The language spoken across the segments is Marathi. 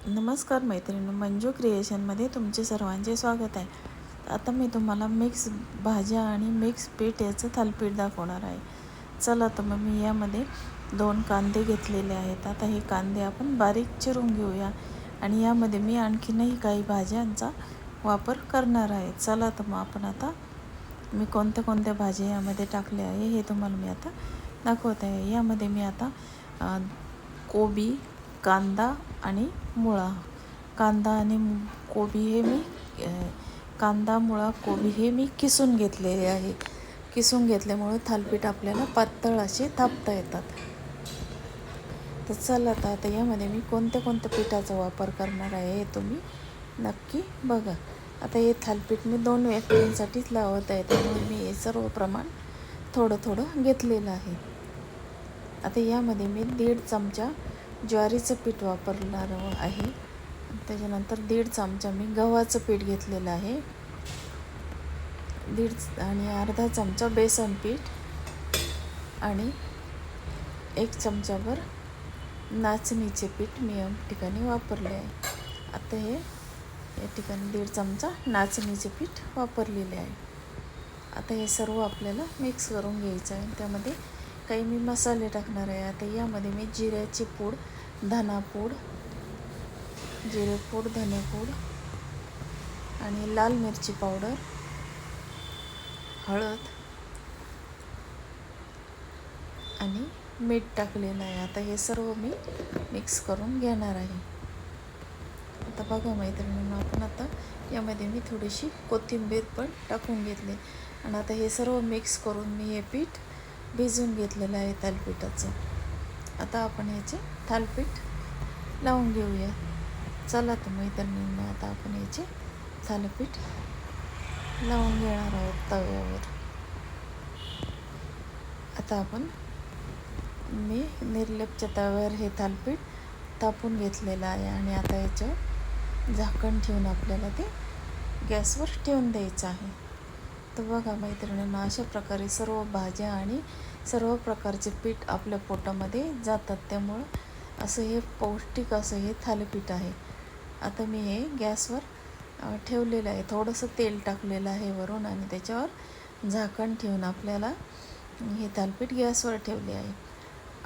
नमस्कार मैत्रिणी, मंजू क्रिएशनमध्ये तुमचे सर्वांचे स्वागत आहे. आता मी तुम्हाला मिक्स भाज्या आणि मिक्स पीठ याचं थालीपीठ दाखवणार आहे. चला तर मग मी यामध्ये 2 कांदे घेतलेले आहेत. आता हे कांदे आपण बारीक चिरून घेऊया आणि यामध्ये मी आणखीनही काही भाज्यांचा वापर करणार आहे. चला तर मग आपण आता मी कोणत्या कोणत्या भाज्या यामध्ये टाकल्या आहे हे तुम्हाला मी आता दाखवत आहे. यामध्ये मी आता कोबी, कांदा आणि मुळा. कांदा आणि कोबी हे मी कांदा, मुळा, कोबी हे मी किसून घेतलेले आहे. किसून घेतल्यामुळे थालीपीठ आपल्याला पातळ असे थापता येतात. तर चला आता यामध्ये मी कोणत्या कोणत्या पिठाचा वापर करणार आहे हे तुम्ही नक्की बघा. आता हे थालीपीठ मी 2 व्यक्तींसाठीच लावत आहे, त्यामुळे मी हे सर्व प्रमाण थोडं थोडं घेतलेलं आहे. आता यामध्ये मी 1.5 चमचा ज्वारीचं पीठ वापरणार आहे. त्याच्यानंतर 1.5 चमचा मी गव्हाचं पीठ घेतलेलं आहे. आणि अर्धा चमचा बेसन पीठ आणि 1 चमचाभर नाचणीचे पीठ मी या ठिकाणी वापरले आहे. आता या ठिकाणी 1.5 चमचा नाचणीचे पीठ वापरलेले आहे. आता हे सर्व आपल्याला मिक्स करून घ्यायचं आहे. त्यामध्ये काही मी मसाले टाकणार आहे. आता यामध्ये मी जिऱ्याची पूड, धनापूड, जिरेपूड, धनेपूड आणि लाल मिरची पावडर, हळद आणि मीठ टाकलेलं आहे. आता हे सर्व मी मिक्स करून घेणार आहे. आता बघा मैत्रिणींनो, आपण आता यामध्ये मी थोडीशी कोथिंबीर पण टाकून घेतली आणि आता हे सर्व मिक्स करून मी हे पीठ भिजवून घेतलेलं आहे थालीपीठाचं. आता आपण याचे थालीपीठ लावून घेऊया. चला तर मैत्रिणींनो, आता आपण याचे थालीपीठ लावून घेणार आहोत तव्यावर. आता आपण मी निर्लेपच्या तव्यावर हे थालीपीठ तापून घेतलेलं आहे आणि आता याच्यावर झाकण ठेवून आपल्याला ते गॅसवर ठेवून द्यायचं आहे. तर बघा मैत्रिणींना, अशा प्रकारे सर्व भाज्या आणि सर्व प्रकारचे पीठ आपल्या पोटामध्ये जातात. त्यामुळं असं हे पौष्टिक असं हे थालीपीठ आहे. आता मी हे गॅसवर ठेवलेलं आहे. थोडंसं तेल टाकलेलं आहे वरून आणि त्याच्यावर झाकण ठेवून आपल्याला हे थालीपीठ गॅसवर ठेवले आहे.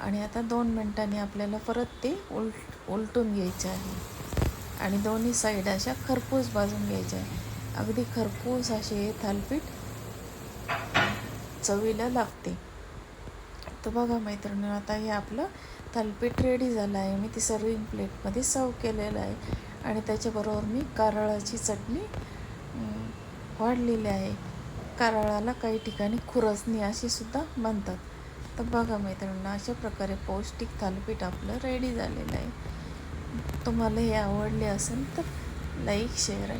आणि आता 2 मिनिटांनी आपल्याला परत ते उलटून घ्यायचे आहे आणि दोन्ही साईड अशा खरपूस भाजून घ्यायच्या आहे. अगदी खरपूस असे हे थालीपीठ चवीला लागते. तर बघा मैत्रिणी, आता हे आपलं थालीपीठ रेडी झालं आहे. मी ती सर्विंग प्लेटमध्ये सर्व केलेलं आहे आणि त्याच्याबरोबर मी कारळाची चटणी वाढलेली आहे. कारळाला काही ठिकाणी खुरसणी अशी सुद्धा म्हणतात. तर बघा मैत्रिणींना, अशा प्रकारे पौष्टिक थालीपीठ आपलं रेडी झालेलं आहे. तुम्हाला हे आवडले असेल तर लाईक, शेअर आणि